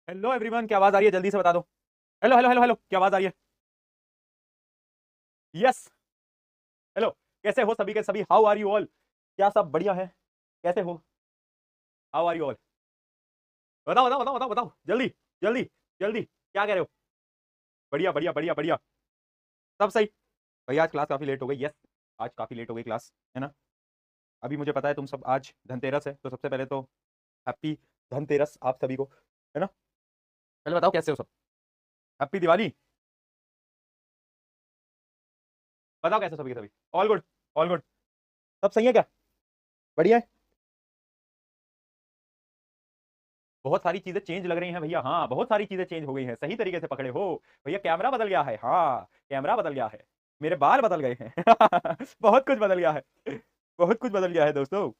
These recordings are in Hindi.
हेलो एवरीवन, क्या आवाज आ रही है? जल्दी से बता दो। हेलो हेलो हेलो हेलो, क्या आवाज आ रही है? यस। हेलो। कैसे हो सभी के सभी? How are you all? क्या सब बढ़िया है? कैसे हो? How are you all? बताओ बताओ बताओ बताओ बताओ, जल्दी जल्दी जल्दी, क्या कह रहे हो? बढ़िया बढ़िया बढ़िया बढ़िया। सब सही। भैया आज क्लास काफी लेट हो गई। यस, आज काफी लेट हो गई क्लास, है ना। अभी मुझे पता है तुम सब, आज धनतेरस है, तो सबसे पहले तो हैप्पी धनतेरस आप सभी को, है ना। पहले बताओ कैसे हो सब? हैप्पी दिवाली। बताओ कैसे हो सभी के सभी? All good? All good? सब सही है क्या? बढ़िया है। बहुत सारी चीजें चेंज लग रही हैं भैया। हाँ, बहुत सारी चीजें चेंज हो गई हैं, सही तरीके से पकड़े हो भैया। कैमरा बदल गया है, हाँ कैमरा बदल गया है। मेरे बाल बदल गए हैं। बहुत कुछ बदल गया है। बहुत कुछ बदल गया है दोस्तों।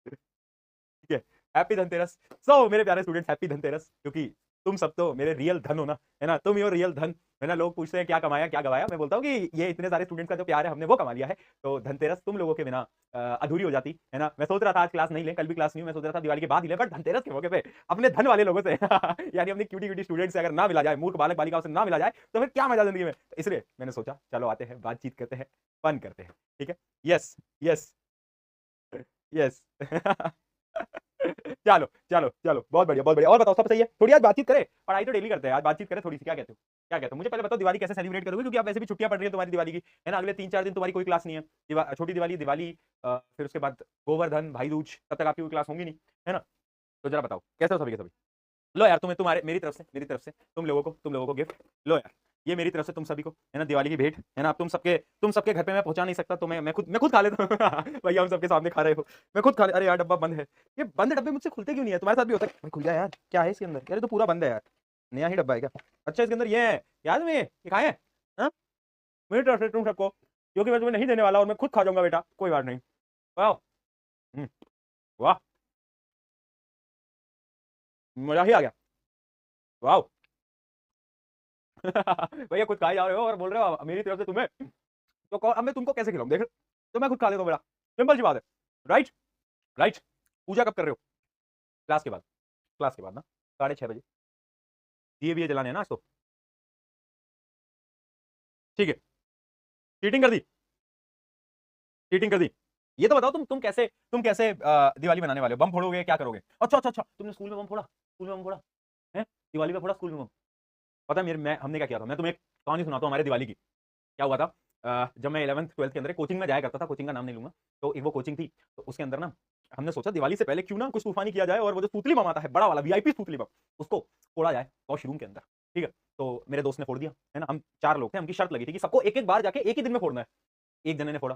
ठीक है। हैप्पी धनतेरस। मेरे प्यारे स्टूडेंट्स, हैप्पी धनतेरस, क्योंकि तुम सब तो मेरे रियल धन हो ना, है ना। तुम ही हो रियल धन, है ना। लोग पूछते हैं क्या कमाया क्या गवाया, मैं बोलता हूँ कि ये इतने सारे स्टूडेंट्स का जो प्यार है हमने वो कमा लिया है। तो धनतेरस तुम लोगों के बिना अधूरी हो जाती, है ना। मैं सोच रहा था आज क्लास नहीं ले, कल भी क्लास नहीं, मैं सोच रहा था दिवाली के बाद ही ले, बट धनतेरस के मौके पे अपने धन वाले लोगों से यानी अपने क्यूटी क्यूटी स्टूडेंट से अगर ना मिला जाए, मूर्ख बालक बालिकाओं से ना मिला जाए, तो फिर क्या मजा जिंदगी में। तो इसलिए मैंने सोचा चलो आते हैं, बातचीत करते हैं, फन करते हैं। ठीक है। Yes yes yes. चलो चलो चलो, बहुत बढ़िया बहुत बढ़िया। और बताओ सब सही है? थोड़ी आज बातचीत करें, पढ़ाई तो डेली करते हैं, आज बातचीत करें थोड़ी सी, क्या कहते हो? क्या कहते हो? मुझे पहले बताओ दिवाली कैसे सेलिब्रेट करोगे, क्योंकि आप वैसे भी छुट्टियां पड़ रही है तुम्हारी दिवाली की, है ना। अगले 3-4 दिन तुम्हारी कोई क्लास नहीं है। छोटी दिवाली, दिवाली फिर उसके बाद गोवर्धन भाई दूज, तब तक आपकी कोई क्लास होंगी नहीं, है ना। तो जरा बताओ कैसे हो सभी के सभी? लो यार, तुम्हें तुम्हारे मेरी तरफ से तुम लोगों को गिफ्ट। लो यार, ये मेरी तरफ से तुम सभी को, है ना, दिवाली की भेंट, है ना। अब तुम सबके घर पे मैं पहुंचा नहीं सकता, तो मैं खुद खा लेता हूँ। भैया हम सबके सामने खा रहे हो, मैं खुद खा ले। अरे यार डब्बा बंद है। ये बंद डब्बे मुझसे खुलते क्यों नहीं है? तुम्हारे साथ भी होता है? भाई खुल जा यार, क्या है इसके अंदर यार? ये तो पूरा बंद है यार। नया ही डब्बा है क्या? अच्छा, इसके अंदर ये है। याद में ये खाए हैं? हाँ? मेरी तरफ से तुम सबको, क्योंकि मैं तुम्हें नहीं देने वाला और मैं खुद खा जाऊंगा बेटा, कोई बात नहीं। वाह। हम्म, वाह, मजा ही आ गया। वाह। भैया खुद खा ही जा रहे हो और बोल रहे हो मेरी तरफ से तुम्हें। तो अब मैं तुमको कैसे खिलाऊं? देख, तो मैं खुद खा लेता हूँ बेटा। सिंपल सी बात है। राइट। राइट। पूजा कब कर रहे हो? क्लास के बाद। क्लास के बाद ना, 6:30 बजे। दिए भी जलाने हैं ना आज तो। ठीक है। चीटिंग कर दी? चीटिंग कर दी? ये तो बताओ तुम कैसे दिवाली मनाने वाले हो? बम फोड़ोगे? क्या करोगे? अच्छा अच्छा अच्छा, तुमने स्कूल में बम फोड़ा? स्कूल में बम फोड़ा है? दिवाली पे फोड़ा स्कूल में बम? पता है मेरे मैं हमने क्या किया था? मैं तुम्हें एक कहानी सुनाता हूँ हमारे दिवाली की। क्या हुआ था? जब मैं 11th 12th के अंदर कोचिंग में जाया करता था, कोचिंग का नाम नहीं लूंगा। तो एक वो कोचिंग थी, तो उसके अंदर ना हमने सोचा दिवाली से पहले क्यों ना कुछ तूफानी किया जाए, और वो जो सूतली बम आता है बड़ा वाला वीआईपी सूतली बम, उसको फोड़ा जाए वॉशरूम के अंदर। ठीक है। तो मेरे दोस्त ने फोड़ दिया, है ना। हम 4 लोग थे, हमकी शर्त लगी थी कि सबको एक एक बार जाके एक ही दिन में फोड़ना है। एक जने ने फोड़ा,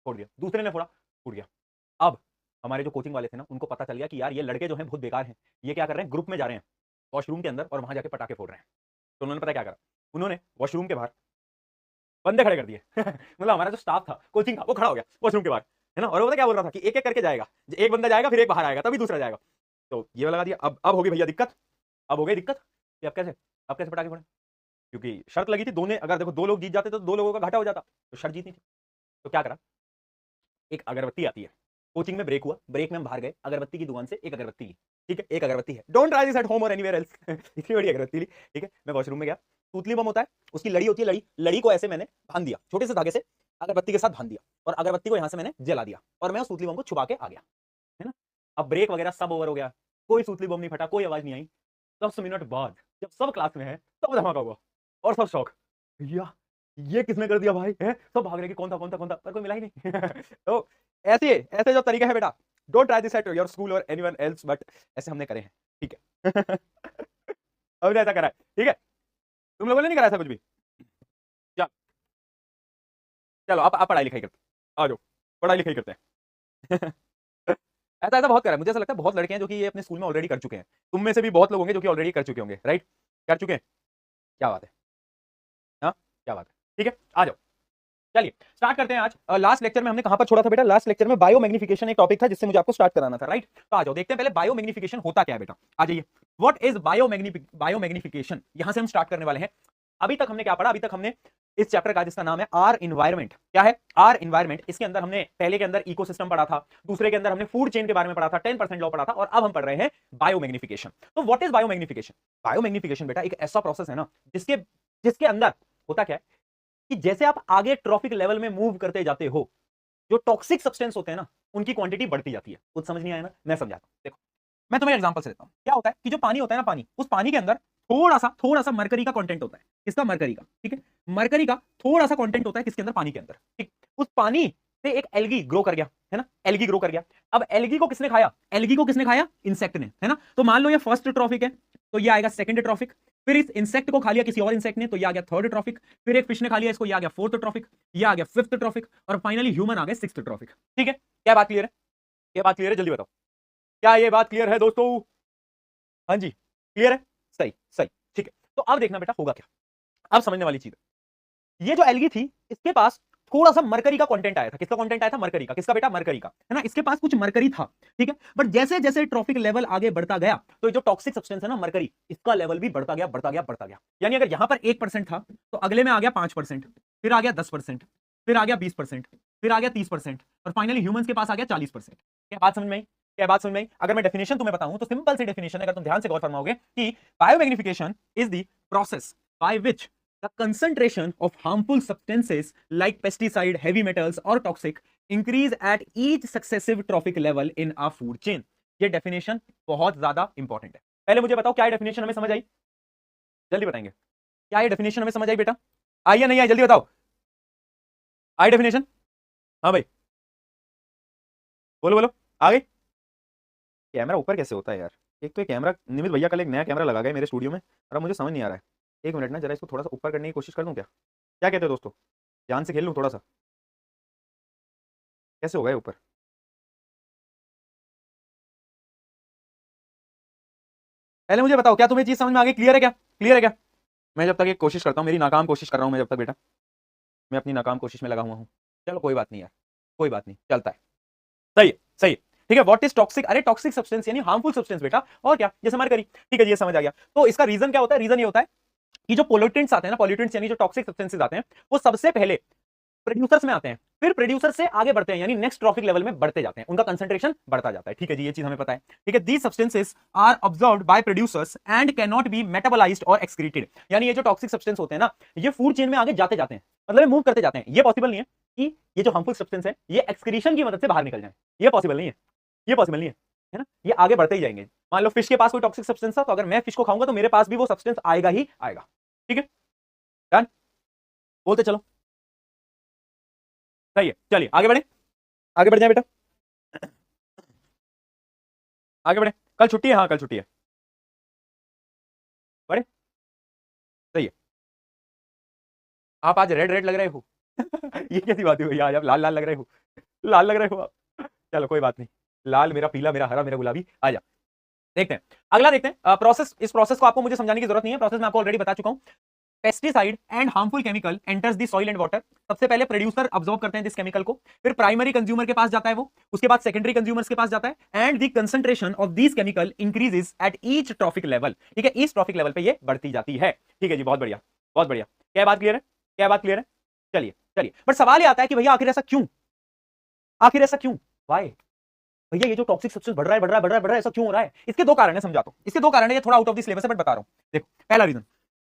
फोड़ दिया। दूसरे ने फोड़ा, फूट गया। अब हमारे जो कोचिंग वाले थे ना, उनको पता चल गया कि यार ये लड़के जो हैं बहुत बेकार हैं। ये क्या कर रहे हैं, ग्रुप में जा रहे हैं वॉशरूम के अंदर और वहां जाके पटाखे फोड़ रहे हैं। तो उन्होंने पता क्या करा, उन्होंने वॉशरूम के बाहर बंदे खड़े कर दिए। मतलब हमारा जो स्टाफ था कोचिंग का, वो खड़ा हो गया वॉशरूम के बाहर, है ना। और वो पता क्या बोल रहा था कि एक एक करके जाएगा, एक बंदा जाएगा फिर एक बाहर आएगा तभी दूसरा जाएगा। तो ये लगा दिया। अब होगी भैया दिक्कत। अब हो गई दिक्कत कि अब कैसे पटाखे फोड़े, क्योंकि शर्त लगी थी। दोनों अगर देखो, 2 लोग जीत जाते तो 2 लोगों का घाटा हो जाता, तो शर्त जीतनी थी। तो क्या करा, एक अगरबत्ती आती है। कोचिंग में ब्रेक हुआ, ब्रेक में हम बाहर गए, अगरबत्ती की दुकान से एक अगरबत्ती ली। ठीक है, एक अगरबत्ती है, don't try this at home और एनीवेयर एल्स। इतनी बड़ी अगरबत्ती ली। ठीक है, मैं वॉशरूम में गया। सूतली बम होता है, उसकी लड़ी होती है, लड़ी लड़ी को ऐसे मैंने बांध दिया छोटे से धागे से, अगरबत्ती के साथ बांध दिया, और अगरबत्ती को यहां से मैंने जला दिया, और मैं उस सूतली बम को छुपा के आ गया, है ना। अब ब्रेक वगैरह सब ओवर हो गया, कोई सूतली बम नहीं फटा, कोई आवाज नहीं आई। 10 मिनट बाद जब सब क्लास में है, तब धमाका हुआ, और सब शौक, भैया ये किसने कर दिया भाई, है? सब भाग रहे कि कौन था कौन था कौन था, पर कोई मिला ही नहीं। तो ऐसे ऐसे जो तरीका है बेटा, don't try this at your school और एनीवन एल्स, बट ऐसे हमने करे हैं। ठीक है। हमने ऐसा करा है, ठीक है। तुम लोगों ने नहीं करा ऐसा कुछ भी? चल, चलो आप पढ़ाई लिखाई करते हैं। आ जाओ, पढ़ाई लिखाई करते हैं। ऐसा ऐसा बहुत करा है, मुझे ऐसा लगता है बहुत लड़के हैं जो कि ये अपने स्कूल में ऑलरेडी कर चुके हैं। तुम में से भी बहुत लोग होंगे जो कि ऑलरेडी कर चुके होंगे, राइट? कर चुके हैं। क्या बात है। हाँ, क्या बात है। ठीक है, आ जाओ। चलिए स्टार्ट करते हैं। आज लास्ट लेक्चर में हमने कहां पर छोड़ा था बेटा? लास्ट लेक्चर में बायो मैग्निफिकेशन एक टॉपिक था जिससे मुझे आपको स्टार्ट कराना था, राइट? तो आ जाओ देखते हैं पहले बायो मैग्निफिकेशन होता क्या है बेटा। आ जाइए। व्हाट इज बायो मैग्निफिकेशन, यहां से हम स्टार्ट करने वाले हैं। अभी तक हमने क्या पढ़ा? अभी तक हमने इस चैप्टर का जिसका नाम है आर इन्वायरमेंट। क्या है? Are environment. इसके अंदर हमने पहले के अंदर इकोसिस्टम पढ़ा था, दूसरे के अंदर हमने फूड चेन के बारे में पढ़ा था, 10% लॉ पढ़ा था, और अब हम पढ़ रहे हैं बायोमैग्निफिकेशन। तो व्हाट इज बायोमैग्निफिकेशन? बायोमैग्निफिकेशन बेटा एक ऐसा प्रोसेस है ना जिसके जिसके अंदर होता क्या है कि जैसे आप आगे ट्रॉफिक लेवल में मूव करते जाते हो, जो टॉक्सिक सब्सटेंस होते हैं ना उनकी क्वांटिटी बढ़ती जाती है। कुछ समझ नहीं आया ना? मैं समझाता हूं। देखो मैं तुम्हें एग्जांपल से देता हूं। क्या होता है कि जो पानी होता है ना, पानी, उस पानी के अंदर थोड़ा सा मरकरी का कंटेंट होता है। किसका? मरकरी का। ठीक है, मरकरी का थोड़ा सा कंटेंट होता है किसके अंदर? पानी के अंदर। ठीक, उस पानी से एक एल्गी ग्रो कर गया, है ना? एल्गी ग्रो कर गया। अब एल्गी को किसने खाया? एल्गी को किसने खाया? इंसेक्ट ने, है ना? तो मान लो ये फर्स्ट ट्रॉफिक है, तो ये आएगा सेकंड ट्रॉफिक। फिर इस इंसेक्ट को खा लिया किसी और इंसेक्ट ने, तो ये आ गया थर्ड ट्रॉफिक। फिर एक फिश ने खा लिया इसको, ये आ गया फोर्थ ट्रॉफिक। ये आ गया फिफ्थ ट्रॉफिक, और फाइनली ह्यूमन आ गए सिक्स्थ ट्रॉफिक। ठीक है, क्या बात क्लियर है? क्या बात क्लियर है? जल्दी बताओ, क्या ये बात क्लियर है दोस्तों? हाँ जी, क्लियर है? सही सही, ठीक है। तो अब देखना बेटा होगा क्या, अब समझने वाली चीज है। ये जो एल्गी थी इसके पास थोड़ा सा मरकरी का कंटेंट आया था। किसका कंटेंट आया था? मरकरी का। किसका बेटा? मरकरी का, है ना? इसके पास कुछ मरकरी था, ठीक है। बट जैसे जैसे ट्रॉफिक लेवल आगे बढ़ता गया, तो ये जो टॉक्सिक सब्सटेंस है ना मरकरी, इसका लेवल भी बढ़ता गया बढ़ता गया बढ़ता गया। यानी अगर यहां पर 1% था तो अगले में आ गया 5%, फिर आ गया 10%, फिर आ गया 20%, फिर आ गया 30%, और फाइनली ह्यूमंस के पास आ गया 40%। क्या बात समझ में आई? क्या बात समझ में आई? अगर मैं डेफिनेशन तुम्हें बताऊं तो सिंपल सी डेफिनेशन है, अगर तुम ध्यान से गौर फरमाओगे, कि biomagnification is the process by which the concentration of harmful substances like pesticide, heavy metals or toxic increase at each successive trophic level in a food chain। ये डेफिनेशन बहुत ज्यादा इंपॉर्टेंट है। पहले मुझे बताओ क्या ये डेफिनेशन हमें समझ आई? जल्दी बताएंगे, क्या ये डेफिनेशन हमें समझ आई बेटा? आई या नहीं आई? जल्दी बताओ, आई डेफिनेशन? हाँ भाई, बोलो बोलो, आ गई? कैमरा ऊपर कैसे होता है यार? एक तो ये कैमरा, निमित भैया कल एक नया कैमरा लगा गया मेरे स्टूडियो में, और अब मुझे समझ नहीं आ रहा है। एक मिनट ना, जरा इसको थोड़ा सा ऊपर करने की कोशिश कर दूं क्या? क्या कहते हो दोस्तों? ध्यान से खेल लूं थोड़ा सा? कैसे होगा ये ऊपर? पहले मुझे बताओ क्या तुम्हें चीज समझ में आ गई? क्लियर है क्या? क्लियर है क्या? मैं जब तक एक कोशिश करता हूँ, मेरी नाकाम कोशिश कर रहा हूँ मैं जब तक बेटा, मैं अपनी नाकाम कोशिश में लगा हुआ हूँ। चलो कोई बात नहीं यार, कोई बात नहीं, चलता है। सही है, सही है, ठीक है। What is toxic? अरे टॉक्सिक सब्सटेंस यानी हार्मफुल सब्सटेंस बेटा, और क्या? जैसे मरकरी। ठीक है, ये समझ आ गया। तो इसका रीजन क्या होता है? रीजन ये होता है कि जो पोल्यूटेंट्स आते हैं ना, पोल्यूटेंट्स यानी जो टॉक्सिक सब्सटेंसेस आते हैं, वो सबसे पहले प्रोड्यूसर्स में आते हैं, फिर प्रोड्यूसर से आगे बढ़ते हैं, यानी नेक्स्ट ट्रॉफिक लेवल में बढ़ते जाते हैं, उनका कंसंट्रेशन बढ़ता जाता है। ठीक है जी, ये चीज हमें पता है। ठीक है, these substances are observed by producers and can not be metabolised और एक्सक्रीटेड। यानी ये जो टॉक्सिक सब्सटेंस होते हैं ना, ये फूड चेन में आगे जाते जाते हैं, मतलब मूव करते जाते हैं। ये पॉसिबल नहीं है कि ये जो हार्मफुल सब्सटेंस है ये एक्सक्रीशन की मदद से बाहर निकल जाए। ये पॉसिबल नहीं है, ये पॉसिबल नहीं है ना? ये आगे बढ़ते ही जाएंगे। मान लो फिश के पास कोई टॉक्सिक सब्सटेंस था, तो अगर मैं फिश को खाऊंगा तो मेरे पास भी वो सब्सटेंस आएगा ही आएगा। ठीक है, डन? बोलते चलो, सही है। चलिए आगे बढ़े, आगे बढ़ जाए बेटा, आगे बढ़े। कल छुट्टी है? हाँ कल छुट्टी है, बढ़े। सही है। आप आज रेड रेड लग रहे हो ये कैसी बात हुई? आज आप लाल लाल लग रहे हो, लाल लग रहे हो आप। चलो कोई बात नहीं, लाल मेरा, पीला मेरा, हरा मेरा, गुलाबी। आ जा, देखते हैं अगला, देखते हैं प्रोसेस। इस प्रोसेस को आपको मुझे समझाने की जरूरत नहीं है, प्रोसेस मैं आपको ऑलरेडी बता चुका हूं। Pesticide and harmful chemical enters the soil and water. सबसे पहले प्रोड्यूसर अब्सॉर्ब करते हैं इस केमिकल को, फिर प्राइमरी कंज्यूमर के पास जाता है वो, उसके बाद सेकेंडरी कंज्यूमर्स के पास जाता है, and the concentration of this chemical increases at each trophic level. ठीक है, इस ट्रॉफिक लेवल पे ये बढ़ती जाती है। ठीक है जी, बहुत बढ़िया, बहुत बढ़िया। क्या बात क्लियर है? क्या बात क्लियर है? चलिए चलिए, बट सवाल ये आता है कि भैया आखिर ऐसा क्यों? आखिर ऐसा क्यों? वाई? भैया ये जो टॉक्सिक सब्सटेंस बढ़ रहा है, बढ़ रहा है, बढ़ रहा है, बढ़ रहा है, ऐसा क्यों हो रहा है? इसके दो कारण है, समझाता हूं। इसके दो कारण है, ये थोड़ा आउट ऑफ द सिलेबस है बट बता रहा हूं। देखो, पहला reason,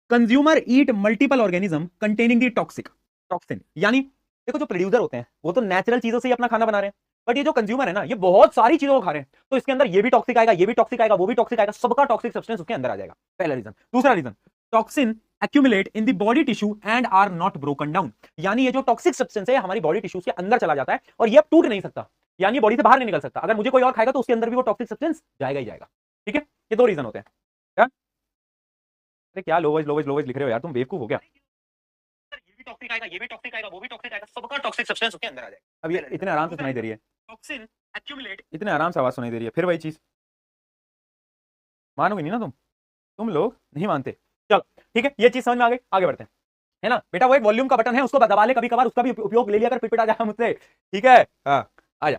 consumer eat multiple organism containing the toxic toxin. यानी देखो, जो प्रोड्यूसर होते हैं वो तो नेचुरल चीजों से ही अपना खाना बना रहे हैं, बट ये जो कंज्यूमर है ना, ये बहुत सारी चीजों को खा रहे हैं, तो इसके अंदर ये भी टॉक्सिक आएगा, ये भी टॉक्सिक आएगा, वो भी टॉक्सिक आएगा, सबका टॉक्सिक सब्सटेंस उसके अंदर आ जाएगा। पहला रीजन। दूसरा reason, toxin accumulate in the body tissue and are not broken down। यानी ये जो टॉक्सिक सब्सटेंस है हमारी बॉडी टिश्यूज के अंदर चला जाता है और ये अब टूट नहीं सकता, यानी बॉडी से बाहर नहीं निकल सकता। अगर मुझे कोई और खाएगा तो उसके अंदर भी वो टॉक्सिक सब्सटेंस जाएगा ही जाएगा। ठीक है, ये दो रीजन होते हैं। क्या? अरे क्या लोवेज लोवेज लोवेज लिख रहे हो यार, तुम बेवकूफ हो क्या? ये भी टॉक्सिक आएगा, ये भी टॉक्सिक आएगा, वो भी टॉक्सिक आएगा, सबका टॉक्सिक सब्सटेंस उसके अंदर आ जाएगा। अब ये इतने आराम से सुनाई दे रही है, टॉक्सिन एक्यूमुलेट, इतने आराम से आवाज सुनाई दे रही है, फिर वही चीज मानोगे नहीं ना तुम लोग नहीं मानते। चलो ठीक है, ये चीज समझ में आ गई, आगे बढ़ते हैं, है ना बेटा? वो एक वॉल्यूम का बटन है, उसको दबा ले कभी कभार, उसका भी उपयोग ले लिया कर, पिटपिटा जाए मुझसे। ठीक है, हाँ आ जा।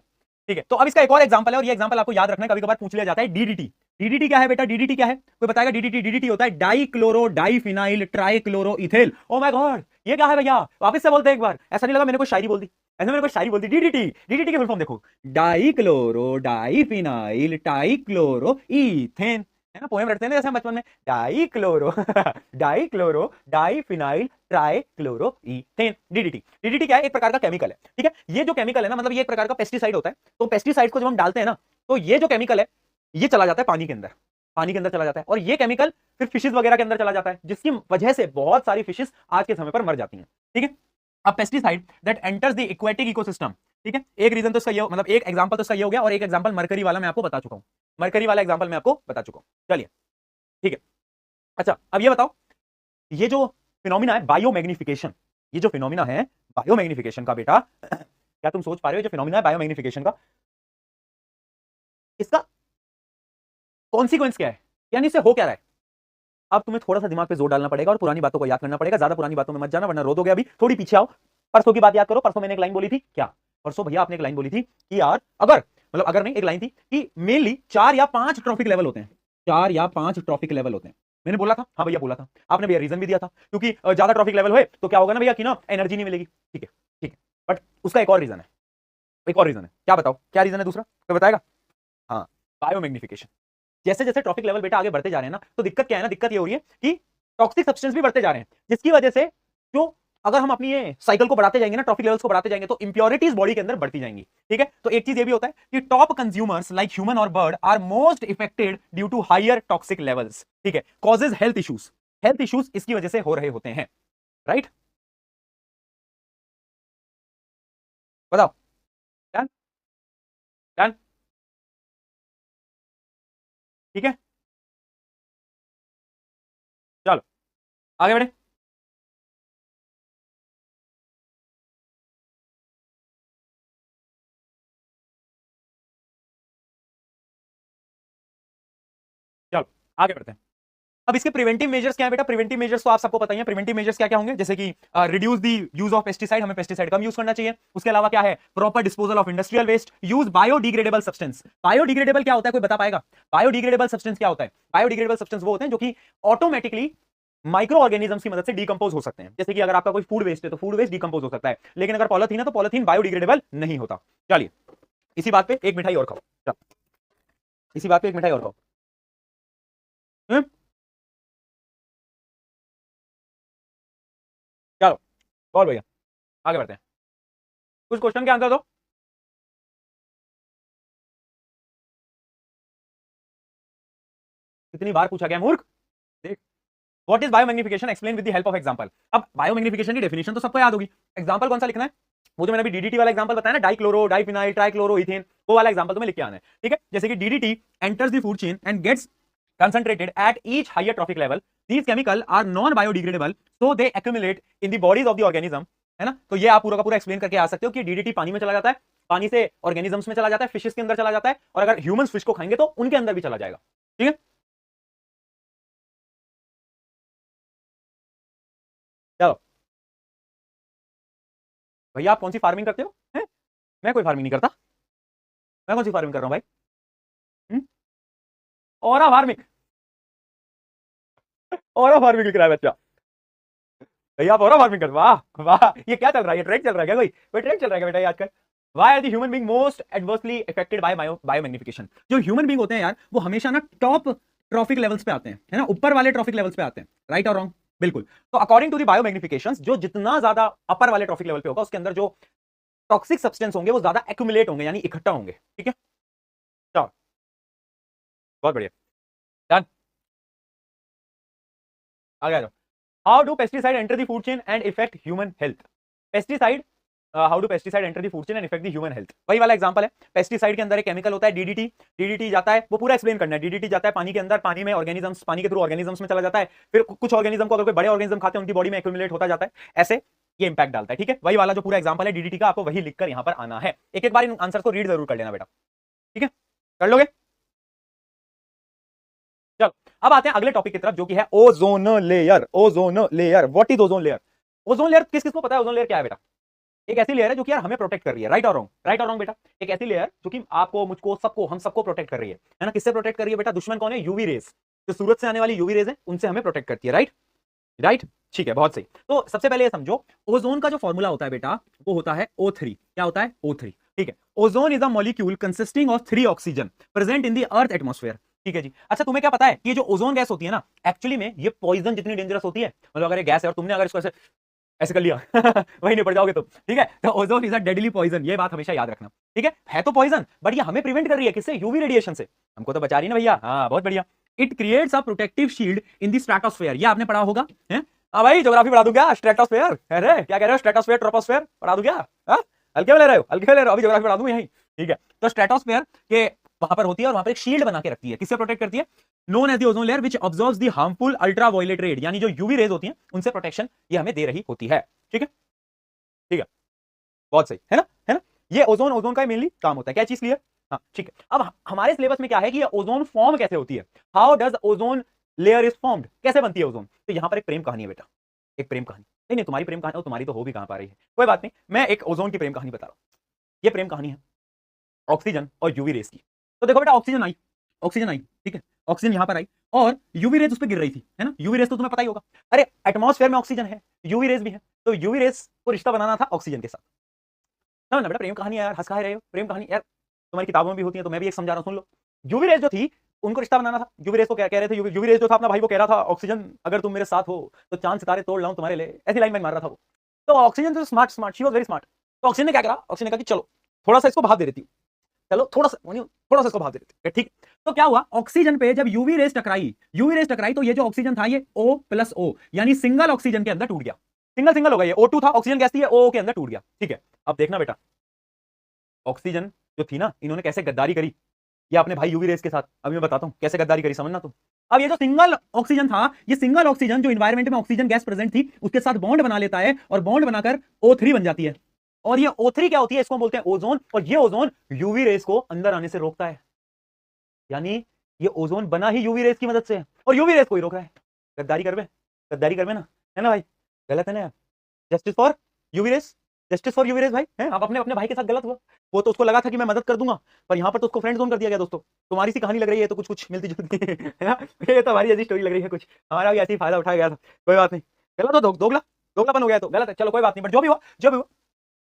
ठीक है, तो अब इसका एक और एग्जांपल है, और ये एग्जांपल आपको याद रखना है, कभी कभार पूछ लिया जाता है, डीडीटी। डीडीटी क्या है बेटा? डीडीटी क्या है? कोई बताएगा? डीडीटी डीडीटी होता है dichloro diphenyl trichloro ethyl. Oh my God, ये क्या है भैया? वापस से बोलते हैं एक बार। ऐसा नहीं लगा मैंने कोई शायरी बोल दी? ऐसे मैंने कोई शायरी बोल दी? डीडीटी, डीडीटी की फुल फॉर्म देखो, डाइक्लोरो डाइफिनाइल ट्राइक्लोरो इथेन। है ना, पोएम रटते हैं ना जैसे हम बचपन में, dichloro dichloro diphenyl trichloro ethane, DDT. DDT क्या है? एक प्रकार का केमिकल है, ठीक है। ये जो केमिकल है ना, मतलब ये एक प्रकार का पेस्टिसाइड होता है। तो पेस्टिसाइड को जब हम डालते हैं ना, तो ये जो केमिकल है ये चला जाता है पानी के अंदर, पानी के अंदर चला जाता है, और ये केमिकल फिर फिशेस वगैरह के अंदर चला जाता है, जिसकी वजह से बहुत सारी फिशेस आज के समय पर मर जाती हैं, ठीक है। अब pesticide that enters the aquatic ecosystem, ठीक है। एक रीजन तो इसका ये, मतलब एक एग्जांपल तो इसका ये हो गया, और एक एग्जांपल मरकरी वाला मैं आपको बता चुका हूं, मरकरी वाला एग्जांपल मैं आपको बता चुका हूं। चलिए ठीक है। अच्छा अब ये बताओ, ये जो फिनोमिना है बायोमैग्निफिकेशन, ये जो फिनोमिना है बायोमैग्निफिकेशन का बेटा, क्या तुम सोच पा रहे हो जो फिनोमिना है बायोमैग्निफिकेशन का, इसका कॉन्सिक्वेंस क्या है, यानी इससे हो क्या रहा है? अब तुम्हें थोड़ा सा दिमाग पे जोर डालना पड़ेगा और पुरानी बातों को याद करना पड़ेगा। ज्यादा पुरानी बातों में मत जाना वरना रो दोगे। अभी थोड़ी पीछे आओ, परसों की बात याद करो। परसों मैंने एक लाइन बोली थी, क्या परसों भैया आपने एक लाइन बोली थी कि यार अगर, मतलब अगर नहीं, एक लाइन थी कि मेनली 4 या 5 ट्रॉफिक लेवल होते हैं, 4 या 5 ट्रॉफिक लेवल होते हैं। मैंने बोला था, हाँ भैया बोला था। आपने भैया रीजन भी दिया था, क्योंकि ज्यादा ट्रॉफिक लेवल हुए तो क्या होगा ना भैया कि ना एनर्जी नहीं मिलेगी, ठीक है ठीक है। बट उसका एक और रीजन है, एक और रीजन है, क्या बताओ क्या रीजन है दूसरा, कोई बताएगा? हाँ, बायोमैग्निफिकेशन। जैसे जैसे ट्रॉफिक लेवल बेटा आगे बढ़ते जा रहे हैं ना, तो दिक्कत क्या है ना, दिक्कत ये हो रही है कि टॉक्सिक सब्सटेंस भी बढ़ते जा रहे हैं, जिसकी वजह से जो, अगर हम अपनी ये साइकिल को बढ़ाते जाएंगे ना, ट्रॉफिक लेवल्स को बढ़ाते जाएंगे, तो इंप्योरिटीज बॉडी के अंदर बढ़ती जाएंगी, ठीक है। तो एक चीज ये भी होता है कि टॉप कंज्यूमर्स लाइक ह्यूमन और bird are most affected due to higher toxic levels, ठीक है। Causes health issues, health issues इसकी वजह से हो रहे होते हैं, राइट। बताओ, डन डन, ठीक है। चलो आगे बढ़े। चलो आगे बढ़ते हैं। अब इसके प्रिवेंटिव मेजर्स क्या है बेटा? प्रिवेंटिव मेजर्स तो आप सबको पता ही है। प्रिवेंटिव मेजर्स क्या क्या होंगे? जैसे कि reduce the use of pesticide, हमें पेस्टिसाइड कम यूज करना चाहिए। उसके अलावा क्या है? Proper disposal of industrial waste, use biodegradable substance. Biodegradable क्या होता है, कोई बता पाएगा? बायोडिग्रेडेबल सब्सटेंस क्या होता है? बायोडिग्रेडेबल सब्सटेंस वो होते हैं जो कि ऑटोमेटिकली माइक्रो ऑर्गेनिजम्स की मदद से डिकंपोज हो सकते हैं। जैसे कि अगर आपका कोई फूड वेस्ट है तो फूड वेस्ट डिकंपोज हो सकता है, लेकिन अगर पॉलिथीन है तो पॉलिथीन बायोडिग्रेडेबल नहीं होता। चलिए इसी बात पे एक मिठाई और खाओ, चल इसी बात पे एक मिठाई और खाओ। हम्म? चलो बोल भैया, आगे बढ़ते हैं। कुछ क्वेश्चन के आंसर दो। कितनी बार पूछा गया मूर्ख। देख, what is biomagnification, explain with the help of example. अब बायोमैग्निफिकेशन की डेफिनेशन तो सबको याद होगी, एग्जांपल कौन सा लिखना है? वो जो मैंने अभी डीडीटी वाला एग्जांपल बताया ना, डाइक्लोरो डाइफिनाइल ट्राइक्लोरो इथेन, वो वाला एग्जांपल तुम्हें लिख के आना है, ठीक है। जैसे कि DDT enters the food chain and gets concentrated at each higher trophic level. These chemicals are non biodegradable, so they accumulate in the bodies of the organism, है ना। तो ये आप पूरा का पूरा एक्सप्लेन करके आ सकते हो कि डीडीटी पानी में चला जाता है, पानी से ऑर्गेनिजम्स में चला जाता है, फिशेस के अंदर चला जाता है, और अगर ह्यूमंस फिश को खाएंगे तो उनके अंदर भी चला जाएगा, ठीक है। चलो भैया आप कौन सी फार्मिंग करते हो? है? मैं कोई फार्मिंग नहीं करता। मैं कौन सी फार्मिंग कर रहा हूँ भाई? और फार्मिंग, और फार्मिंग लिख रहा है बच्चा। भैया आप और फार्मिंग कर, वाह वाह, ये क्या चल रहा है? ये ट्रेंड चल रहा है क्या? कोई ट्रेंड चल रहा है क्या बेटा ये आजकल? Why are the human being most adversely affected by biomagnification? जो ह्यूमन बींग होते हैं यार, वो हमेशा ना टॉप ट्रॉफिक लेवल्स पे आते हैं, है ना, ऊपर वाले ट्रॉफिक लेवल्स पे आते हैं, राइट और रॉन्ग? बिल्कुल। तो अकॉर्डिंग टू द बायोमैग्निफिकेशन, जो जितना ज्यादा अपर वाले ट्रॉफिक लेवल पे होगा, उसके अंदर जो टॉक्सिक सब्सटेंस होंगे वो ज्यादा एक्यूमुलेट होंगे, यानी इकट्ठा होंगे, ठीक है। चलो बहुत बढ़िया, डन, आगे आ जाओ। How do pesticide enter the food chain and effect human health? Pesticide, how do pesticide enter the food chain and effect the human health, वही वाला एग्जांपल है। पेस्टिसाइड के अंदर एक केमिकल होता है डीडीटी, डीडीटी जाता है, वो पूरा एक्सप्लेन करना है। डीडीटी जाता है पानी के अंदर, पानी में ऑर्गेनिजम्स, पानी के थ्रू ऑर्गेनिजम्स में चला जाता है, फिर कुछ ऑर्गेनिज्म को अगर कोई बड़े ऑर्गेनिज्म खाते हैं उनकी बॉडी में एक्यूमुलेट होता जाता है, ऐसे ये इंपैक्ट डालता है, ठीक है। वही वाला जो पूरा एग्जांपल है डीडीटी का, आपको वही लिखकर यहां पर आना है। एक एक बार इन आंसर को रीड जरूर कर लेना बेटा, ठीक है, कर लोगे? चलो अब आते हैं अगले टॉपिक की तरफ, जो कि है ozone layer. Ozone layer, what is ozone layer? Ozone layer किस किस को पता है ओजोन लेयर क्या है बेटा? एक ऐसी लेयर है जो कि यार हमें प्रोटेक्ट कर रही है, राइट और रॉन्ग, राइट और रॉन्ग बेटा, एक ऐसी लेयर जो कि आपको, मुझको, सबको, हम सबको प्रोटेक्ट कर रही है ना। किससे प्रोटेक्ट कर रही है बेटा? दुश्मन कौन है? यूवी रेज, जो सूरज से आने वाली यूवी रेज है उनसे हमें प्रोटेक्ट करती है, राइट, राइट, ठीक है, बहुत सही। तो सबसे पहले ये समझो, ओजोन का जो फॉर्मूला होता है बेटा वो होता है O3। क्या होता है? O3, ठीक है। Ozone is a molecule consisting of 3 oxygen present in the earth atmosphere, ठीक है जी। अच्छा, तुम्हें क्या पता है कि ये जो ओजोन गैस होती है ना, एक्चुअली में ये पॉइजन जितनी डेंजरस होती है, मतलब अगर ये गैस है और तुमने अगर इसको ऐसे ऐसे कर लिया वहीं नहीं पड़ जाओगे तुम, ठीक है। तो ozone is a deadly poison, ये बात हमेशा याद रखना, ठीक है तो पॉइजन, बट ये हमें प्रिवेंट कर रही है किससे? यूवी रेडिएशन से, हमको तो बचा रही है ना भैया। हाँ, बहुत बढ़िया। It creates a protective shield in the stratosphere, ये आपने पढ़ा होगा, है? हाँ भाई, ज्योग्राफी पढ़ा दूं क्या? स्ट्रेटोस्फेयर, अरे क्या कह रहे हो? स्ट्रेटोस्फेयर, ट्रोपोस्फेयर पढ़ा दूं क्या? हाँ? हल्के में ले रहे हो? हल्के में ले रहे हो? अभी ज्योग्राफी पढ़ा दूं यहीं, ठीक है। तो स्ट्रेटोस्फेयर के वहां पर होती है और वहां पर एक शील्ड बना के रखती है, किससे प्रोटेक्ट करती है? Known as the ozone layer which observes the harmful ultraviolet red, यानी जो यूवी रेज होती हैं उनसे प्रोटेक्शन ये हमें दे रही होती है, ठीक है, ठीक है, बहुत सही, है ना, है ना। ये ओजोन, ओजोन का मेनली काम होता है, क्या चीज क्लियर? हाँ, ठीक है। अब हमारे सिलेबस में क्या है कि ये ओजोन फॉर्म कैसे होती है, how does ozone layer is formed, कैसे बनती है ओजोन? तो यहां पर एक प्रेम कहानी है बेटा, एक प्रेम कहानी। नहीं नहीं, तुम्हारी प्रेम कहानी, तुम्हारी तो हो भी कहां पा रही है, कोई बात नहीं, मैं एक ओजोन की प्रेम कहानी बता रहा हूं। ये प्रेम कहानी है ऑक्सीजन और यूवी रेस की। तो देखो बेटा, ऑक्सीजन आई, ऑक्सीजन आई, ठीक है, ऑक्सीजन यहां पर आई और यूवी रेस उस पर गिर रही थी, है ना। यूवी रेस तो तुम्हें पता ही होगा, अरे एटमॉस्फेयर में ऑक्सीजन है, यूवी रेस भी है, तो यूवी रेस को रिश्ता बनाना था ऑक्सीजन के साथ। समझ ना बेटा, प्रेम कहानी है यार, हंस खा रहे हो, प्रेम कहानी यार तुम्हारी किताबों में भी होती है, तो मैं भी एक समझा रहा हूं, सुन लो। यूवी रेस जो थी उनको रिश्ता बनाना था, यूवी रेस को क्या कह रहे थे, यूवी रेस जो था अपना भाई, वो कह रहा था ऑक्सीजन अगर तुम मेरे साथ हो तो चांद सितारे तोड़ लाऊं तुम्हारे लिए, ऐसी लाइन में मार रहा था वो। तो ऑक्सीजन तो smart, smart, she was very smart. तो ऑक्सीजन ने क्या करा? ऑक्सीजन ने कहा कि चलो थोड़ा सा इसको भाप दे देती हूँ, चलो थोड़ा सा, थोड़ा सा इसको भाप दे देती है, ठीक। तो क्या हुआ, ऑक्सीजन पे जब यूवी रेस टकराई, यूवी रेस टकराई तो ये जो ऑक्सीजन था ये O+O यानी सिंगल ऑक्सीजन के अंदर टूट गया, सिंगल सिंगल हो गया, ये O2 था, ऑक्सीजन गैस थी, ये O के अंदर टूट गया, ठीक है। अब देखना बेटा, ऑक्सीजन जो थी ना, इन्होंने कैसे गद्दारी करी ये अपने भाई यूवी रेस के साथ, अभी मैं बताता हूं कैसे गद्दारी करी, समझना तुम। अब ये जो सिंगल ऑक्सीजन था, ये सिंगल ऑक्सीजन जो एनवायरमेंट में ऑक्सीजन गैस प्रेजेंट थी उसके साथ बॉन्ड बना लेता है और बॉन्ड बनाकर O3 बन जाती है, और ये O3 क्या होती है? इसको बोलते हैं ओजोन, और ये ओजोन यूवी रेस को अंदर आने से रोकता है, यानी ये ओजोन बना ही यूवी रेस की मदद से है और यूवी रेस को ही रोक रहा है। गद्दारी करवे, गद्दारी करवे ना, है ना भाई, गलत है ना यार। Justice for UV rays, justice for UV rays भाई, है आप अपने अपने भाई के साथ गलत हुआ, वो तो उसको लगा था कि मैं मदद कर दूंगा, पर यहाँ पर तो उसको फ्रेंड जोन कर दिया गया। दोस्तों, तुम्हारी सी कहानी लग रही है तो कुछ कुछ मिलती जुलती है ना, ये तो हमारी ऐसी स्टोरी लग रही है कुछ, हमारा भी ऐसे ही फायदा उठाया गया था, कोई बात नहीं, गलत हो, दोगला दोगलापन हो गया तो गलत है, चलो कोई बात नहीं, बट जो भी हुआ, जो भी हुआ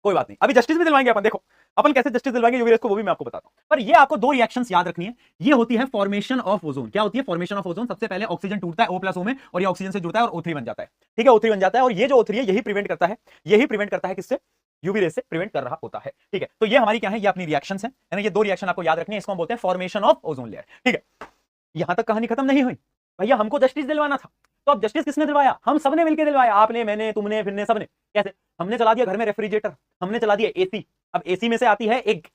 कोई बात नहीं, अभी जस्टिस भी दिलवाएंगे अपन, देखो अपन कैसे जस्टिस दिलवाएंगे यूवी रेस को, वो भी मैं आपको बताता हूं। पर ये आपको दो रिएक्शंस याद रखनी है, ये होती है फॉर्मेशन ऑफ ओजोन। क्या होती है फॉर्मेशन ऑफ ओजोन? सबसे पहले ऑक्सीजन टूटता है O+O में और ये ऑक्सीजन से जुड़ता है और O3 बन जाता है, ठीक है, O3 बन जाता है, और ये जो O3 है यही प्रिवेंट करता है, यही प्रिवेंट करता है किससे? यूवी रेस से प्रिवेंट कर रहा होता है, ठीक है। तो ये हमारी क्या है, ये अपनी रिएक्शंस है ना, ये दो रिएक्शन आपको याद रखनी है, इसको हम बोलते हैं फॉर्मेशन ऑफ ओजोन लेयर, ठीक है। यहां तक कहानी खत्म नहीं हुई भैया, हमको जस्टिस दिलवाना था, तो अब जस्टिस किसने दिलवाया? हम सबने मिलकर दिलवाया, आपने, मैंने, तुमने, फिरने, सबने। कैसे? हमने चला दिया घर में रेफ्रिजरेटर, हमने चला दिया एसी, अब एसी में से आती है एक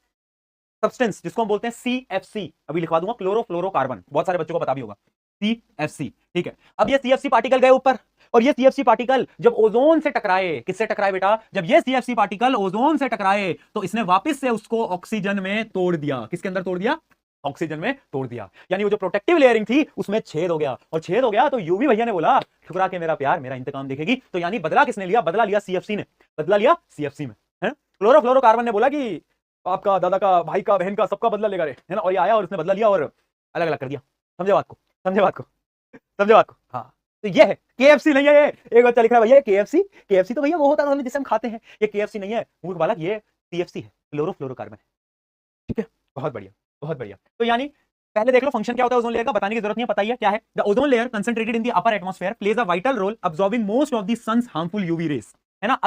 सब्सटेंस जिसको हम बोलते हैं CFC, अभी लिखवा दूंगा, क्लोरोफ्लोरोकार्बन, बहुत सारे बच्चों को पता भी होगा, CFC, ठीक है। अब ये CFC पार्टिकल गए ऊपर, और ये CFC पार्टिकल जब ओजोन से टकराए, किससे टकराए बेटा? जब ये CFC पार्टिकल ओजोन से टकराए तो इसने वापस से उसको ऑक्सीजन में तोड़ दिया, किसके अंदर तोड़ दिया? ऑक्सीजन में तोड़ दिया, यानी वो जो प्रोटेक्टिव लेयरिंग थी उसमें छेद हो गया, और छेद हो गया तो यूवी भैया ने बोला ठुकरा के मेरा प्यार मेरा इंतकाम देखेगी, तो यानी बदला किसने लिया? बदला लिया CFC ने, बदला लिया CFC में, है। क्लोरोफ्लोरोकार्बन ने बोला कि आपका, दादा का, भाई का, बहन का, सबका बदला लेगा रे, है ना, और ये आया और उसने बदला लिया और अलग अलग कर दिया। समझे बात को? समझे बात को? समझे बात को? हाँ, तो ये है KFC नहीं है, ये एक बच्चा लिख रहा है भैया KFC, KFC तो भैया वो होता है जिसे हम खाते हैं, ये KFC नहीं है मूर्ख बालक, ये CFC है, क्लोरोफ्लोरोकार्बन है, ठीक है, बहुत बढ़िया, बहुत बढ़िया। तो यानी पहले देख लो फंक्शन क्या होता है ओजोन लेयर का, बताने की जरूरत नहीं है, पता ही है क्या है। The ozone layer concentrated in the upper atmosphere plays a vital role absorbing most of the sun's harmful UV rays, है ना।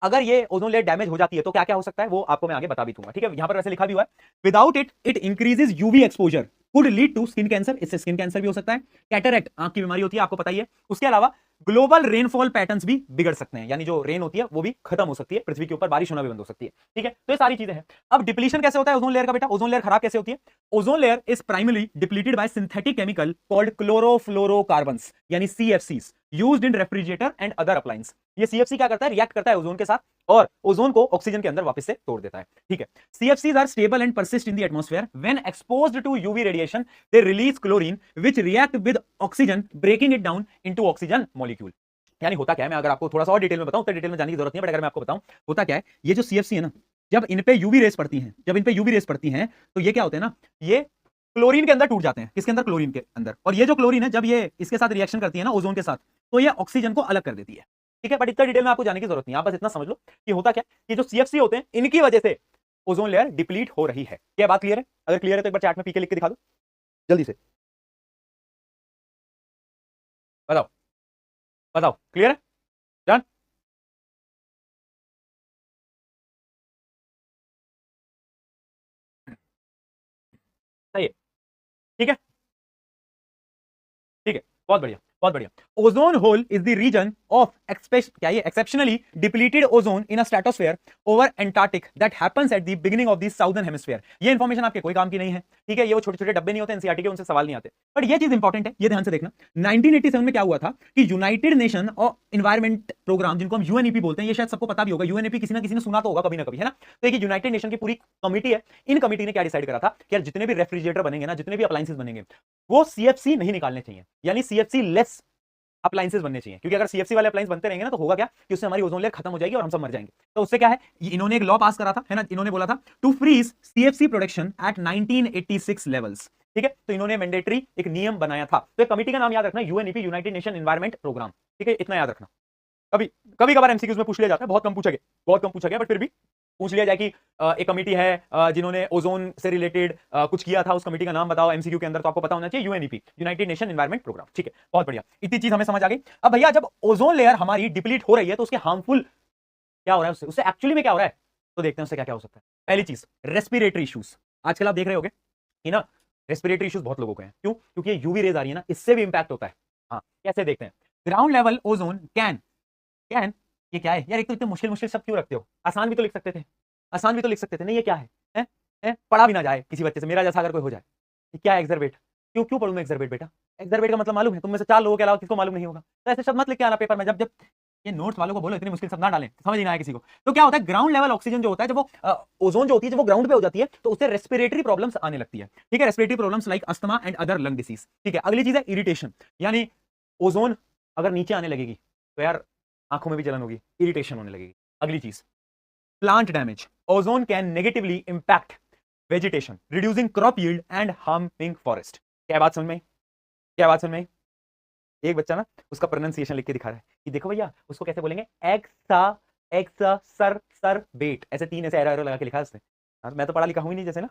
अगर ये ओजोन लेयर डैमेज हो जाती है तो क्या क्या हो सकता है वो आपको मैं आगे बता भी दूंगा, ठीक है। यहां पर वैसे लिखा भी हुआ है, without it it increases UV exposure could lead to skin cancer, इससे स्किन कैंसर भी हो सकता है, कैटरैक्ट आंख की बीमारी होती है, आपको पता ही है। उसके अलावा ग्लोबल रेनफॉल पैटर्न्स भी बिगड़ सकते हैं, यानी जो रेन होती है वो भी खत्म हो सकती है, पृथ्वी के ऊपर बारिश होना भी बंद हो सकती है, ठीक है। तो ये सारी चीजें हैं। अब डिप्लीशन कैसे होता है ओजोन लेयर का बेटा? ओजोन लेयर खराब कैसे होती है? Ozone layer is primary depleted bye synthetic chemical called chlorofluorocarbons यानी CFCs used in refrigerator and other appliance. ये CFC क्या करता है? रिएक्ट करता है ओजोन के साथ और ओजोन को ऑक्सीजन के अंदर वापस से तोड़ देता है, ठीक है। CFCs are stable and persist in the atmosphere when exposed to UV radiation they release chlorine which react with oxygen breaking it down into oxygen molecule. यानी होता क्या है, मैं अगर आपको थोड़ा सा और डिटेल में बताऊं, तो डिटेल में जाने की जरूरत नहीं है, बट अगर मैं आपको बताऊं होता क्या है, ये जो सीएफसी है ना, जब इन पे यूवी रेस पड़ती हैं, जब इन पे यूवी रेस पड़ती हैं, तो ये क्या होते हैं ना, ये क्लोरीन के अंदर टूट जाते हैं। किसके अंदर? क्लोरीन के अंदर। और ये जो क्लोरीन है, जब ये इसके साथ रिएक्शन करती है ना ओजोन के साथ, तो ये ऑक्सीजन को अलग कर देती है। ठीक है, बट इतना डिटेल में आपको जाने की जरूरत नहीं है, आप बस इतना समझ लो कि होता क्या, कि जो सीएफसी होते हैं, इनकी वजह से ओजोन लेयर डिप्लीट हो रही है। क्या बात क्लियर है? अगर क्लियर है तो एक बार चैट में पीके लिख के दिखा दो जल्दी से, बताओ बताओ, क्लियर है? डन? सही है, ठीक है, ठीक है, बहुत बढ़िया, बहुत बढ़िया। Ozone hole is the reason of क्या ये exceptionally depleted ozone in a stratosphere over Antarctic that happens at the beginning of the southern hemisphere. ये इंफॉर्मेशन आपके कोई काम की नहीं है, ठीक है, ये वो छोटे छोटे डब्बे नहीं होते एनसीईआरटी के, उनसे सवाल नहीं आते, बट ये चीज इंपॉर्टेंट है, ये ध्यान से देखना। 1987 में क्या हुआ था कि यूनाइटेड नेशन और इन्वायरमेंट प्रोग्राम, जिनको हम यूएनईपी बोलते हैं, ये शायद सबको पता भी होगा, यूएनईपी किसी ना किसी ने सुना तो होगा कभी ना कभी, है ना। तो एक यूनाइटेड नेशन की पूरी कमिटी है, इन कमिटी ने क्या डिसाइड करा था कि यार जितने भी रेफ्रिजरेटर बनेंगे ना, जितने भी अप्लायंसेस बनेंगे, वो सीएफसी नहीं निकालने चाहिए, यानी सीएफसी लेस अप्लायंसेस बनने चाहिए, क्योंकि अगर सीएफसी वाले अप्लायंस बनते रहेंगे ना, तो होगा क्या कि उससे हमारी ओजोन लेयर खत्म हो जाएगी और हम सब मर जाएंगे। तो उससे क्या है, इन्होंने एक लॉ पास करा था, है ना, इन्होंने बोला था to freeze CFC production at 1986 levels. ठीक है, तो इन्होंने मैंडेटरी एक नियम बनाया था। तो एक कमिटी का नाम याद रखना, UNEP, United Nation Environment programme. ठीक है, इतना याद रखना। कभी कभी कभार एमसीक्यूज में पूछ लिया जाता है, बहुत कम पूछा गया, बहुत कम पूछा गया, बट फिर भी पूछ लिया जाए कि एक कमिटी है जिन्होंने ओजोन से रिलेटेड कुछ किया था, उस कमिटी का नाम बताओ एमसीक्यू के अंदर, तो आपको पता होना चाहिए UNEP, United Nation Environment programme. ठीक है, बहुत बढ़िया, इतनी चीज हमें समझ आ गई। अब भैया जब ओजोन लेयर हमारी डिप्लीट हो रही है, तो उसके हार्मफुल क्या हो रहा है, उससे उससे एक्चुअली में क्या हो रहा है, तो देखते हैं उससे क्या क्या हो सकता है। पहली चीज, रेस्पिरेटरी इश्यूज। आजकल आप देख रहे होगे कि ना, रेस्पिरेटरी इश्यूज बहुत लोगों को हैं। क्यों? क्योंकि ये यूवी रेज आ रही है ना, इससे भी इंपैक्ट होता है। हाँ, कैसे देखते हैं। Ground level ozone can can ये क्या है यार, एक तो इतने मुश्किल मुश्किल सब क्यों रखते हो, आसान भी तो लिख सकते थे, आसान भी तो लिख सकते थे। नहीं, ये क्या है, पढ़ा भी ना जाए किसी बच्चे से, मेरा जैसा अगर कोई हो जाए। ये क्या है एक्सरबेट? क्यों क्यों पढ़ूं मैं एक्सरबेट बेटा? एक्सरबेट का मतलब मालूम है? तुम में से 4 लोगों के अलावा किसको मालूम नहीं होगा? तो ऐसे शब्द मत लिख के आना पेपर में। जब जब ये नोट्स वालों को बोलो इतनी मुश्किल शब्द ना डालें, समझ नहीं आया किसी को। तो क्या होता है, ग्राउंड लेवल ऑक्सीजन जो होता है, जब वो ओजोन जो होती है, जब वो ग्राउंड पे हो जाती है, तो उससे रेस्पिरेटरी प्रॉब्लम्स आने लगती है। ठीक है, respiratory problems like asthma and other lung disease. ठीक है, अगली चीज है इरिटेशन, यानी ओजोन अगर नीचे आने लगेगी तो यार आंखों में भी जलन होगी, इरिटेशन होने लगेगी। अगली चीज, plant damage. Ozone can negatively impact vegetation, reducing crop yield and harming forest. क्या बात समझ में आई? क्या बात समझ में आई? एक बच्चा ना उसका प्रोनाउंसिएशन लिख के दिखा रहा है कि देखो भैया उसको कैसे बोलेंगे, एक्सा एक्सा सर सर बेट, ऐसे 3 ऐसे एरो एरो लगा के लिखा है उसने। हाँ, मैं तो पढ़ा लिखा हूं ही नहीं जैसे ना।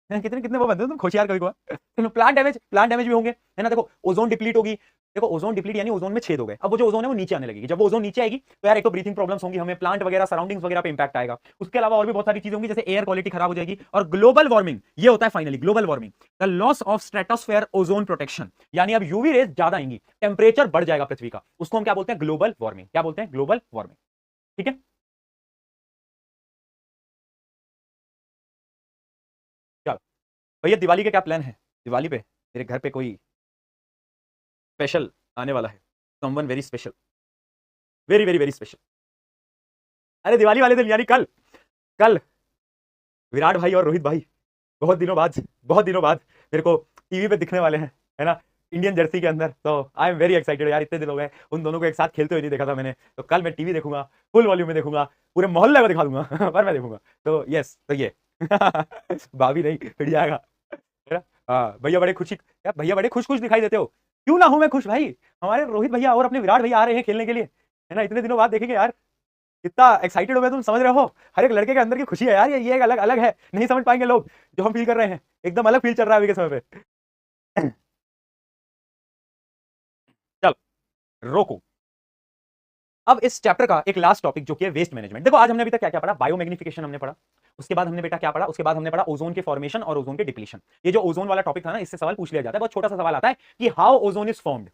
कितने कितने वो बनते हो तुम होशियार कभी को। प्लांट डैमेज भी होंगे, है ना। देखो ओजोन डिप्लीट होगी, देखो ओजोन डिप्लीट यानी ओजोन में छेद हो गए, अब वो जो ओजोन है वो नीचे आने लगेगी। जब वो ओजोन नीचे आएगी तो यार एक तो ब्रीथिंग प्रॉब्लम्स होंगी हमें, प्लांट वगैरह सराउंडिंग्स वगैरह पे इंपैक्ट आएगा। उसके अलावा और भी बहुत सारी चीजें होंगी, जैसे एयर क्वालिटी खराब हो जाएगी। और ग्लोबल वार्मिंग, ये होता है finally global warming, the loss of stratosphere ozone protection, यानी अब यूवी रेज ज्यादा आएंगी, टेम्परेचर बढ़ जाएगा पृथ्वी का, उसको हम क्या बोलते हैं, ग्लोबल वार्मिंग। क्या बोलते हैं? Global warming. ठीक है, चलो भैया दिवाली के क्या प्लान है? दिवाली पे मेरे घर पे कोई स्पेशल आने वाला है, someone very special, very very very special. अरे दिवाली वाले दिन यानी कल, कल विराट भाई और रोहित भाई बहुत दिनों बाद मेरे को टीवी पे दिखने वाले हैं, है ना, इंडियन जर्सी के अंदर। तो आई एम वेरी एक्साइटेड यार, इतने दिन हो गए उन दोनों को एक साथ खेलते हुए नहीं देखा था मैंने। तो कल मैं टीवी देखूंगा, फुल वॉल्यूम में देखूंगा, पूरे मोहल्ले को दिखा दूंगा पर मैं देखूंगा। तो यस, तो ये भाभी नहीं पिट जाएगा, है ना। हाँ भैया बड़े खुशी यार, भैया बड़े खुश खुश दिखाई देते हो। क्यों ना हूं मैं खुश भाई, हमारे रोहित भैया और अपने विराट भैया आ रहे हैं खेलने के लिए, है ना, इतने दिनों बाद देखेंगे यार। कितना एक्साइटेड हो गए तुम, समझ रहे हो? हर एक लड़के के अंदर की खुशी है यार, ये एक अलग अलग है, नहीं समझ पाएंगे लोग जो हम फील कर रहे हैं। एकदम अलग फील चल रहा है अभी के समय पे। चल रोको, अब इस चैप्टर का एक लास्ट टॉपिक जो कि है वेस्ट मैनेजमेंट। देखो आज हमने अभी तक क्या क्या पढ़ा, बायोमैग्निफिकेशन हमने पढ़ा, उसके बाद हमने बेटा क्या पढ़ा, उसके बाद हमने पढ़ा ओजोन के फॉर्मेशन और ओजोन के डिप्लीशन। ये जो ओजोन वाला टॉपिक था ना, इससे सवाल पूछ लिया जाता है, बहुत छोटा सा सवाल आता है कि हाउ ओजोन इज फॉर्म्ड,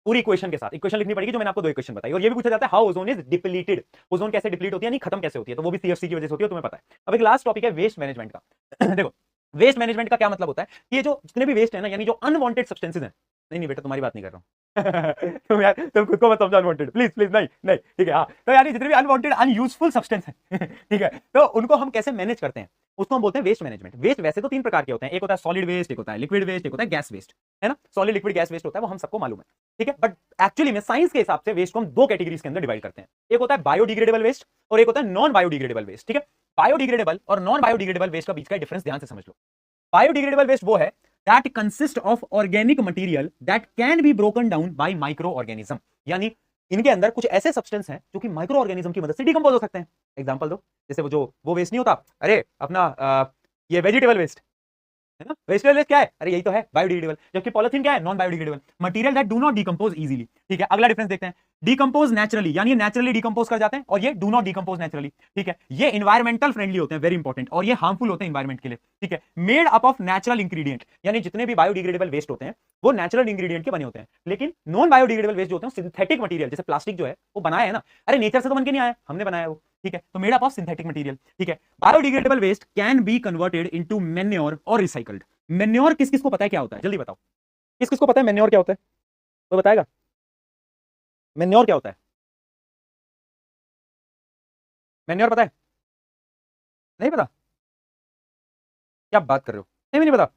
पूरी इक्वेशन के साथ। इक्वेशन लिखनी पड़ेगी जो मैंने आपको 2 इक्वेशन बताई। और ये भी पूछा जाता है how ozone is depleted, ozone कैसे डिप्लीट होती है, नहीं खत्म कैसे होती है, तो वो भी सीएफसी की वजह से होती है, तुम्हें पता है। अब एक लास्ट टॉपिक है वेस्ट मैनेजमेंट का। देखो वेस्ट मैनेजमेंट का क्या मतलब होता है कि ये जो जितने भी वेस्ट है ना, यानी जो अनवांटेड सब्सटेंसेज हैं, नहीं नहीं बेटा तुम्हारी बात नहीं कर रहा हूं तुम यार तुम खुद को मत समझो अनवांटेड, प्लीज प्लीज, नहीं नहीं, ठीक है। हाँ, तो यानी जितने भी अनवांटेड अनयूजफुल सब्सटेंस है ठीक है, तो उनको हम कैसे मैनेज करते हैं। उसको हम बोलते हैं वेस्ट मैनेजमेंट। वेस्ट वैसे तो तीन प्रकार के होते हैं, एक होता है सॉलिड वेस्ट, एक होता है लिक्विड वेस्ट, एक होता है गैस वेस्ट, है ना। सॉलिड लिक्विड गैस वेस्ट होता है वो हम सबको मालूम है, ठीक है। बट एक्चुअली में साइंस के हिसाब से वेस्ट को हम दो कैटेगरीज के अंदर डिवाइड करते हैं, एक होता है बायोडिग्रेडेबल वेस्ट और एक होता है नॉन बायोडिग्रेडेबल वेस्ट, ठीक है। बायोडिग्रेडेबल और नॉन बायोडिग्रेडेबल वेस्ट का बीच का डिफरेंस ध्यान से समझ लो। बायोडिग्रेडेबल वेस्ट वो है that consist of organic material that can be broken down by micro organism, यानी इनके अंदर कुछ ऐसे सब्सटेंस हैं जो कि माइक्रो ऑर्गेनिज्म की मदद से डिकम्पोज हो सकते हैं। एग्जांपल दो, जैसे वो वेस्ट नहीं होता, अरे अपना ये वेजिटेबल वेस्ट है ना, वेजिटेबल वेस्ट क्या है, अरे यही तो है बायोडिग्रेडेबल, जबकि पॉलिथीन क्या है, non biodegradable material that do not decompose easily, ठीक है। अगला डिफरेंस देखते हैं, डिकम्पोज नेचुरली, यानी नेचुरली डिकम्पोज कर जाते हैं, और ये डू नॉट डिकम्पोज नेचुरली, ठीक है। ये एनवायरमेंटल फ्रेंडली होते हैं, वेरी इंपॉर्टेंट, और ये हार्मफुल होते हैं एनवायरमेंट के लिए, ठीक है। Made up of natural ingredient, यानी जितने भी बायोडिग्रेडेबल वेस्ट होते हैं वो नेचुरल इंग्रेडिएंट के बने होते हैं, लेकिन नॉन बायोडिग्रेडेबल वेस्ट जो होते हैं सिंथेटिक मटेरियल, जैसे प्लास्टिक जो है वो बनाया है ना, अरे नेचर से तो बन के नहीं आया, हमने बनाया वो, ठीक है। तो made up of synthetic material, ठीक है। Biodegradable waste can be converted into manure और रिसाइकल्ड। मैन्योर किस किस को पता है क्या होता है, जल्दी बताओ, किस किस को पता है मैन्योर क्या होता है, तो बताएगा मैन्योर क्या होता है, मैन्योर पता है, नहीं पता, क्या बात कर रहे हो, नहीं पता,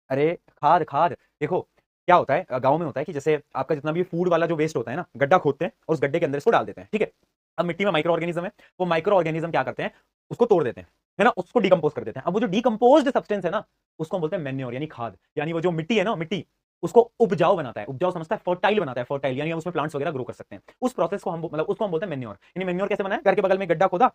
अरे खाद खाद, देखो क्या होता है, गांव में होता है कि जैसे आपका जितना भी फूड वाला जो वेस्ट होता है ना, गड्ढा खोदते हैं और उस गड्ढे के अंदर इसको डाल देते हैं, ठीक है। अब मिट्टी में माइक्रो ऑर्गेनिज्म है, वो माइक्रो ऑर्गेनिज्म क्या करते हैं, उसको तोड़ देते हैं, है ना, उसको डिकम्पोज कर देते हैं। अब वो जो डिकम्पोज्ड सब्सटेंस है ना, उसको हम बोलते हैं मैन्योर, यानी खाद, यानी वो जो मिट्टी है ना, मिट्टी उसको उपजाऊ बनाता है, उपजाऊ समझता है, फर्टाइल बनाता है, फर्टाइल यानी हम उसमें प्लांट्स वगैरह ग्रो कर सकते हैं। उस प्रोसेस को हम मतलब उसको हम बोलते हैं मैन्योर। यानी मैन्योर कैसे बना है, घर के बगल में गड्ढा खोदा,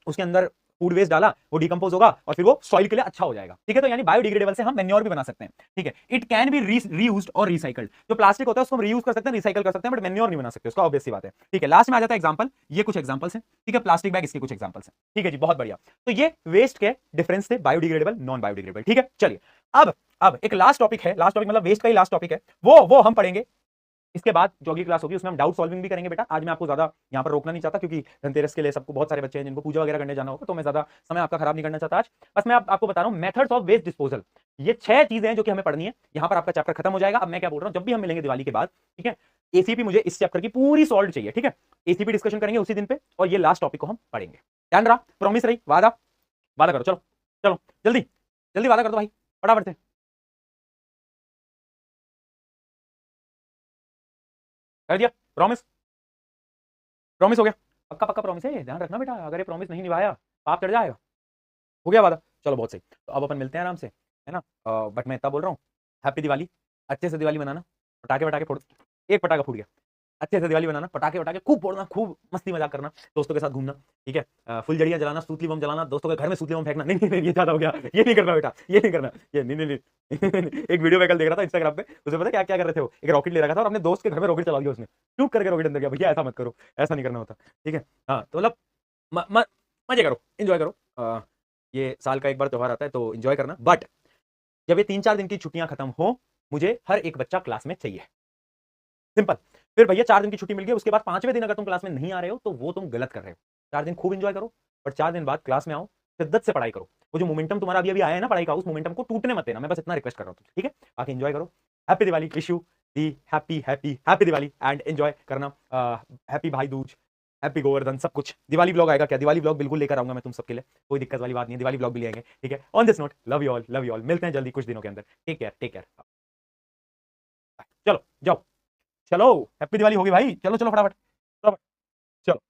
उसके अंदर फूड वेस्ट डाला, वो डिकम्पोज होगा और फिर वो सॉइल के लिए अच्छा हो जाएगा, ठीक है। तो यानी बायोडिग्रेडेबल से हम मैन्योर भी बना सकते हैं, ठीक है। इट कैन बी रीयूज्ड और रिसाइकल्ड, जो प्लास्टिक होता है उसको हम रीयूज कर सकते हैं, रिसाइकल कर सकते हैं, बट मैन्योर नहीं बना सकते, उसका ऑब्वियस सी बात है, ठीक है। लास्ट में आ जाता है एग्जांपल, ये कुछ एग्जांपल्स हैं, ठीक है, प्लास्टिक बैग इसके कुछ एग्जांपल्स हैं, ठीक है जी, बहुत बढ़िया। तो ये वेस्ट के डिफरेंस थे, बायोडिग्रेडेबल नॉन बायोडिग्रेडेबल, ठीक है। चलिए अब एक लास्ट टॉपिक है, लास्ट टॉपिक मतलब वेस्ट का ही लास्ट टॉपिक है, वो हम पढ़ेंगे इसके बाद जो अगली क्लास होगी उसमें हम डाउट सॉल्विंग भी करेंगे बेटा। आज मैं आपको ज्यादा यहाँ पर रोकना नहीं चाहता, क्योंकि धनतेरस के लिए सबको बहुत सारे बच्चे हैं जिनको पूजा वगैरह करने जाना होगा, तो मैं ज्यादा समय आपका खराब नहीं करना चाहता आज। बस मैं आपको बता रहा हूँ मेथड्स ऑफ वेस्ट डिस्पोजल, ये 6 चीजें हैं जो कि हमें पढ़नी है। यहाँ पर आपका चैप्टर खत्म हो जाएगा। अब मैं क्या बोल रहा हूँ, जब भी हम मिलेंगे दिवाली के बाद, ठीक है, एसीपी मुझे इस चैप्टर की पूरी सॉल्व चाहिए, ठीक है। एसीपी डिस्कशन करेंगे उसी दिन पे, और ये लास्ट टॉपिक को हम पढ़ेंगे। ध्यान रहा, प्रॉमिस रही, वादा, वादा करो, चलो चलो जल्दी जल्दी वादा कर दो भाई, फटाफट से कर दिया, प्रॉमिस, प्रॉमिस हो गया, पक्का पक्का प्रॉमिस है, ध्यान रखना बेटा, अगर ये प्रॉमिस नहीं निभाया पाप चढ़ जाएगा। हो गया वादा, चलो बहुत सही। तो अब अपन मिलते हैं आराम से, है ना। बट मैं इतना बोल रहा हूँ, हैप्पी दिवाली, अच्छे से दिवाली मनाना, पटाखे वटाखे फोड़, एक पटाखा फूट गया, अच्छे से दिवाली मनाना, पटाखे वटाखे खूब फोड़ना, खूब मस्ती मजाक करना, दोस्तों के साथ घूमना, ठीक है। फुलझड़ियाँ जलाना, सूतली बम जलाना, दोस्तों के घर में सूतली बम फेंकना, नहीं नहीं नहीं, ये ज्यादा हो गया, ये नहीं करना बेटा, ये नहीं करना, ये नहीं नहीं नहीं, एक वीडियो में कल देख रहा था इंस्टाग्राम पे, उसमें पता क्या क्या कर रहे थे, वो एक रॉकेट ले रखा था और अपने दोस्त के घर में रॉकेट चला दिया उसने, चुप करके रॉकेट अंदर गया, भैया ऐसा मत करो, ऐसा नहीं करना होता, ठीक है। हाँ तो मतलब मजे करो, एंजॉय करो। ये साल का एक बार त्यौहार आता है तो एंजॉय करना, बट जब ये 3-4 दिन की छुट्टियां खत्म हो, मुझे हर एक बच्चा क्लास में चाहिए, सिंपल। फिर भैया 4 दिन की छुट्टी मिल गई, उसके बाद 5वें दिन अगर तुम क्लास में नहीं आ रहे हो तो वो तुम गलत कर रहे हो। 4 दिन खूब एंजॉय करो, बट 4 दिन बाद क्लास में आओ, शिद्दत से पढ़ाई करो, वो जो मोमेंटम तुम्हारा अभी अभी आया है ना पढ़ाई का, उस मोमेंटम को टूटने मत देना, मैं बस इतना रिक्वेस्ट कर रहा हूँ, ठीक है। बाकी एंजॉय करो, happy Diwali, wish you the happy happy happy Diwali and enjoy करना, हैप्पी भाई दूज, हैप्पी गोवर्धन, सब कुछ। दिवाली ब्लॉग आएगा क्या, दिवाली ब्लॉग बिल्कुल लेकर आऊंगा मैं तुम सबके लिए, कोई दिक्कत वाली बात नहीं है, दिवाली ब्लॉग भी ले आएंगे, ठीक है। On this note, love you all, मिलते हैं जल्दी कुछ दिनों के अंदर, टेक केयर टेक केयर, चलो जाओ, चलो हैप्पी दिवाली होगी भाई, चलो चलो फटाफट, चलो चलो।